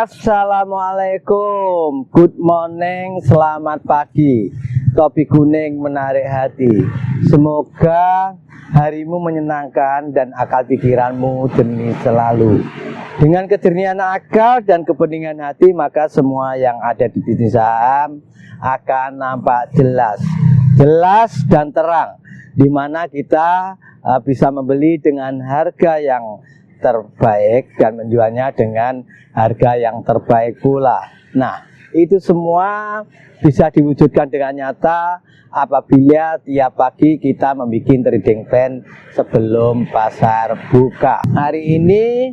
Assalamualaikum, good morning, selamat pagi. Topi kuning menarik hati. Semoga harimu menyenangkan dan akal pikiranmu jernih selalu. Dengan kejernihan akal dan kebeningan hati, maka semua yang ada di bisnis saham akan nampak jelas dan terang, di mana kita bisa membeli dengan harga yang terbaik dan menjualnya dengan harga yang terbaik pula. Nah, itu semua bisa diwujudkan dengan nyata apabila tiap pagi kita membuat trading plan sebelum pasar buka. Hari ini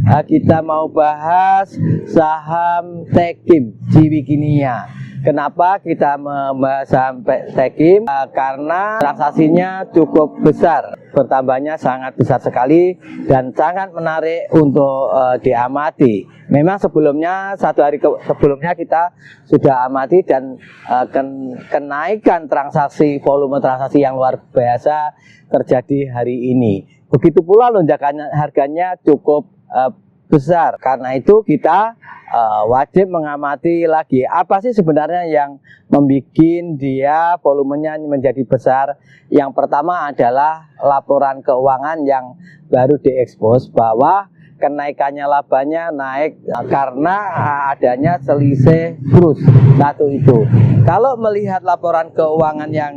kita mau bahas saham Techim Jiwikimia. Kenapa kita membahas saham Techim? Karena transaksinya cukup besar, bertambahnya sangat besar sekali dan sangat menarik untuk diamati. Memang sebelumnya, satu hari sebelumnya kita sudah amati dan kenaikan transaksi, volume transaksi yang luar biasa terjadi hari ini. Begitu pula lonjakan harganya cukup besar. Karena itu kita wajib mengamati lagi apa sih sebenarnya yang membuat dia volumenya menjadi besar. Yang pertama adalah laporan keuangan yang baru diekspos bahwa kenaikannya labanya naik karena adanya selisih kurs. Satu itu. Kalau melihat laporan keuangan yang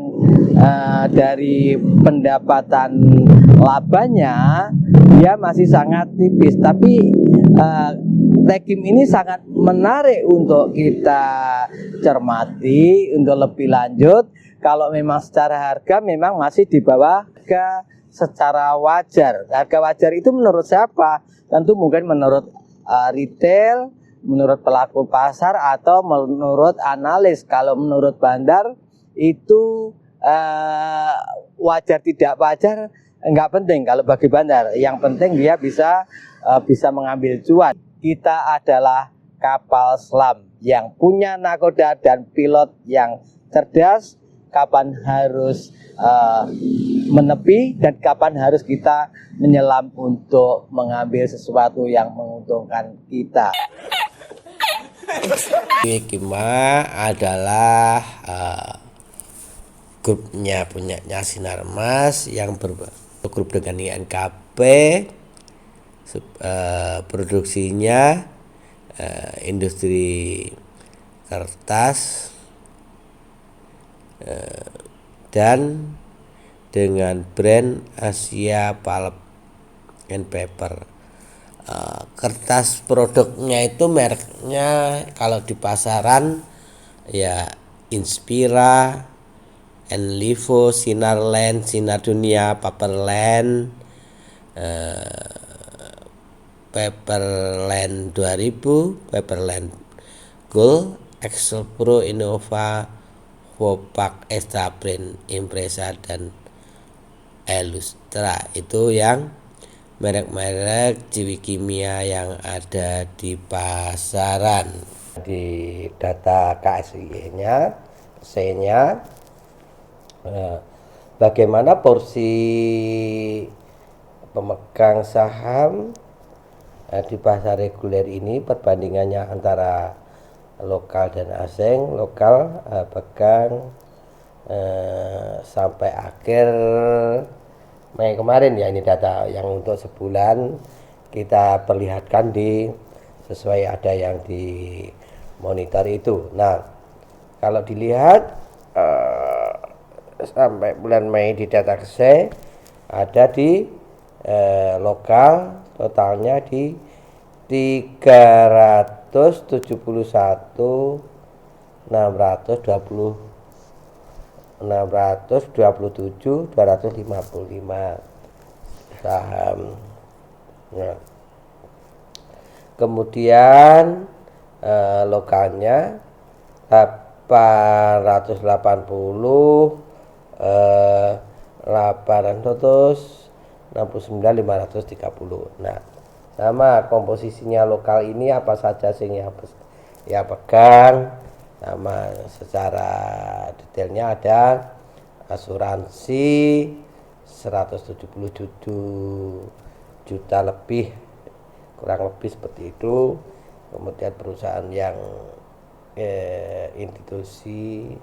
dari pendapatan labanya, dia masih sangat tipis, tapi Techim ini sangat menarik untuk kita cermati untuk lebih lanjut. Kalau memang secara harga memang masih di bawah harga secara wajar. Harga wajar itu menurut siapa? Tentu mungkin menurut retail, menurut pelaku pasar, atau menurut analis. Kalau menurut bandar itu wajar tidak wajar enggak penting kalau bagi bandar. Yang penting dia bisa mengambil cuan. Kita adalah kapal selam yang punya nakoda dan pilot yang cerdas. Kapan harus menepi dan kapan harus kita menyelam untuk mengambil sesuatu yang menguntungkan kita. Jiwikimia adalah grupnya punyanya Sinarmas yang bergrup dengan INKP. Produksinya industri kertas dan dengan brand Asia Pulp and Paper. Kertas produknya itu mereknya kalau di pasaran ya Inspira, Enlivo, Sinarland, Sinar Dunia, Paperland, Paperland 2000, Paperland Gold, Excel Pro, Innova, Wopak, Extra Print, Impresa, dan Elustra. Itu yang merek-merek Jiwikimia yang ada di pasaran. Di data KSI-nya, C-nya, bagaimana porsi pemegang saham di pasar reguler ini, perbandingannya antara lokal dan asing. Lokal pegang sampai akhir Mei kemarin ya, ini data yang untuk sebulan kita perlihatkan sesuai ada yang di monitor itu. Nah, kalau dilihat sampai bulan Mei di data KSE ada di lokal totalnya di 327.255 saham. Nah, kemudian lokalnya 880, 869.530. Nah, sama komposisinya lokal ini apa saja sih yang ya pegang. Sama secara detailnya ada asuransi 177 juta lebih, kurang lebih seperti itu. kemudian perusahaan yang institusi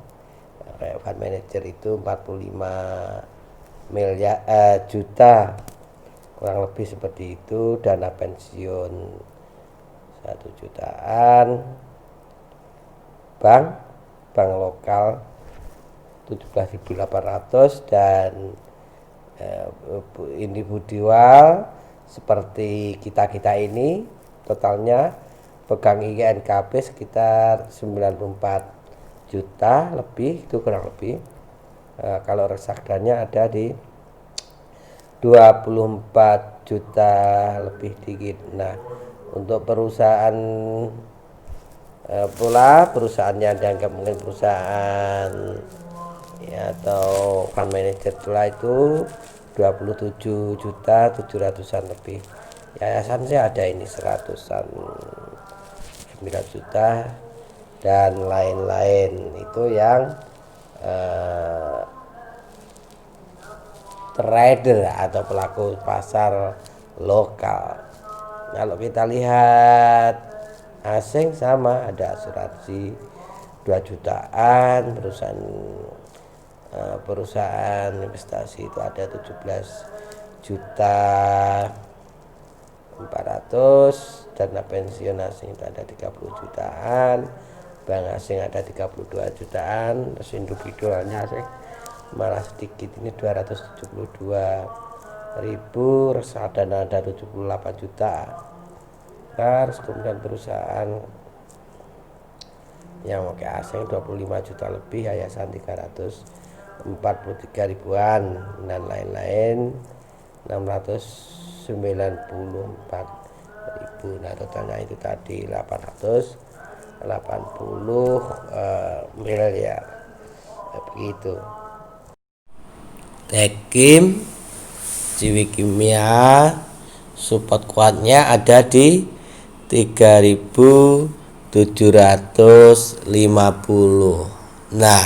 kayak fund manager itu 45 miliar juta, kurang lebih seperti itu. Dana pensiun 1 jutaan, bank lokal 17.800, dan individual seperti kita ini totalnya pegang INKP sekitar 94 juta lebih, itu kurang lebih. Kalau reksadanya ada di 24 juta lebih dikit. Nah, untuk perusahaan pula perusahaannya dianggap mungkin perusahaan ya, atau fund manager pula itu 27 juta 700-an lebih. Yayasan sih ada ini 100-an 9 juta dan lain-lain. Itu yang trader atau pelaku pasar lokal. Kalau kita lihat asing sama, ada asuransi 2 jutaan, perusahaan investasi itu ada 17 juta 400, dana pensiun asing itu ada 30 jutaan, bank asing ada 32 jutaan, terus individualnya asing malah sedikit, ini 272.000, reksadana ada 78 juta. Terus kemudian perusahaan yang pakai asing 25 juta lebih, yayasan 343 ribuan, dan lain-lain 694 ribu. Nah, totalnya itu tadi 880 miliar begitu. Tekim Ciwi Kimia support kuatnya ada di 3.750. Nah,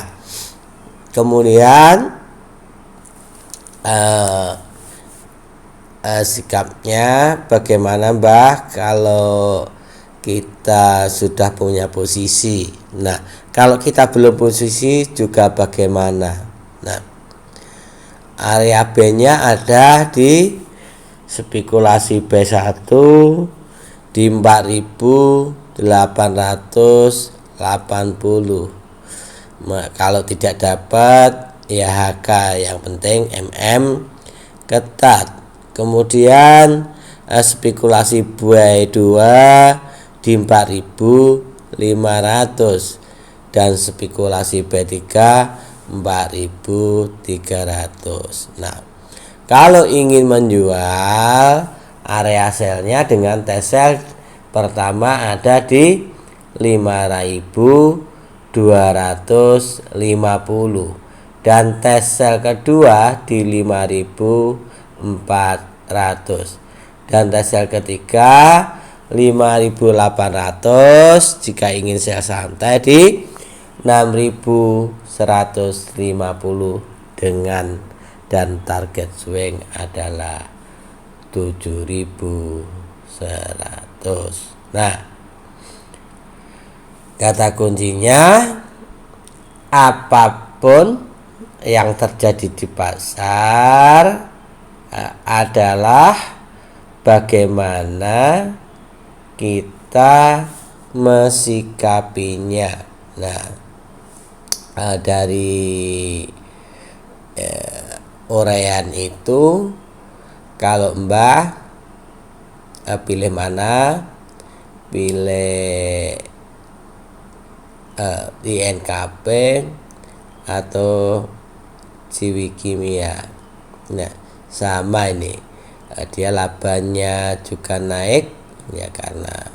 kemudian sikapnya bagaimana Mbah kalau kita sudah punya posisi? Nah, kalau kita belum posisi juga bagaimana? Nah, area B-nya ada di spekulasi B1 di 4.880. Kalau tidak dapat ya HK, yang penting MM ketat. Kemudian spekulasi B2 di 4.500 dan spekulasi B3 4.300. Nah, kalau ingin menjual, area sell-nya dengan T-sell pertama ada di 5.250 dan T-sell kedua di 5.400 dan T-sell ketiga 5.800. Jika ingin sell santai di 6.150 dengan dan target swing adalah 7.100. Nah, kata kuncinya apapun yang terjadi di pasar adalah bagaimana kita mesikapinya. Nah, dari uraian itu, kalau Mbah pilih mana? Pilih INKP atau Ciwi Kimia. Nah, sama ini, dia labanya juga naik ya karena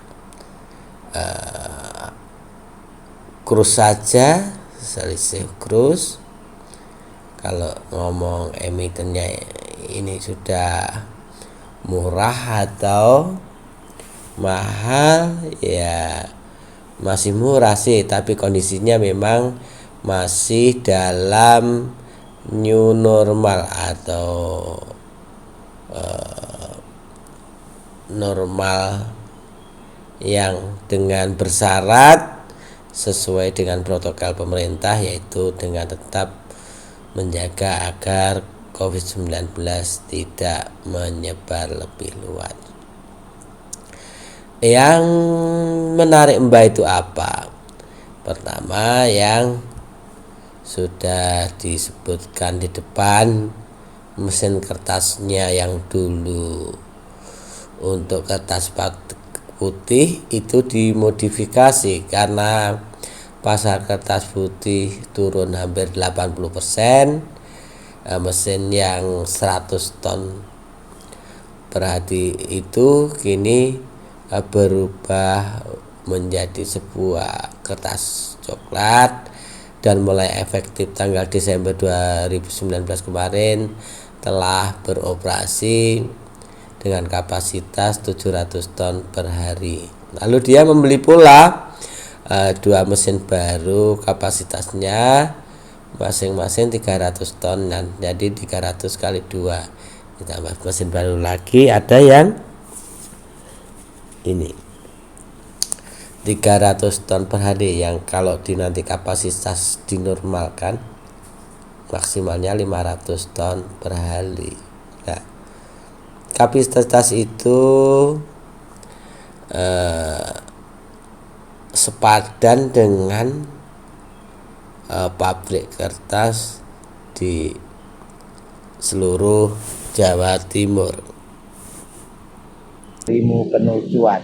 krus saja, selisih krus. Kalau ngomong emitennya ini sudah murah atau mahal, ya masih murah sih, tapi kondisinya memang masih dalam new normal atau normal yang dengan bersyarat sesuai dengan protokol pemerintah, yaitu dengan tetap menjaga agar COVID-19 tidak menyebar lebih luas. Yang menarik Mbak itu apa? Pertama, yang sudah disebutkan di depan, mesin kertasnya yang dulu untuk kertas putih itu dimodifikasi karena pasar kertas putih turun hampir 80%. Mesin yang 100 ton per hari itu kini berubah menjadi sebuah kertas coklat, dan mulai efektif tanggal Desember 2019 kemarin telah beroperasi dengan kapasitas 700 ton per hari. Lalu dia membeli pula 2 mesin baru, kapasitasnya masing-masing 300 ton, dan jadi 300 kali 2 ditambah mesin baru lagi, ada yang ini 300 ton per hari, yang kalau nanti kapasitas dinormalkan maksimalnya 500 ton per hari. Nah, kapasitas itu sepadan dengan pabrik kertas di seluruh Jawa Timur. Harimu penuh cuan.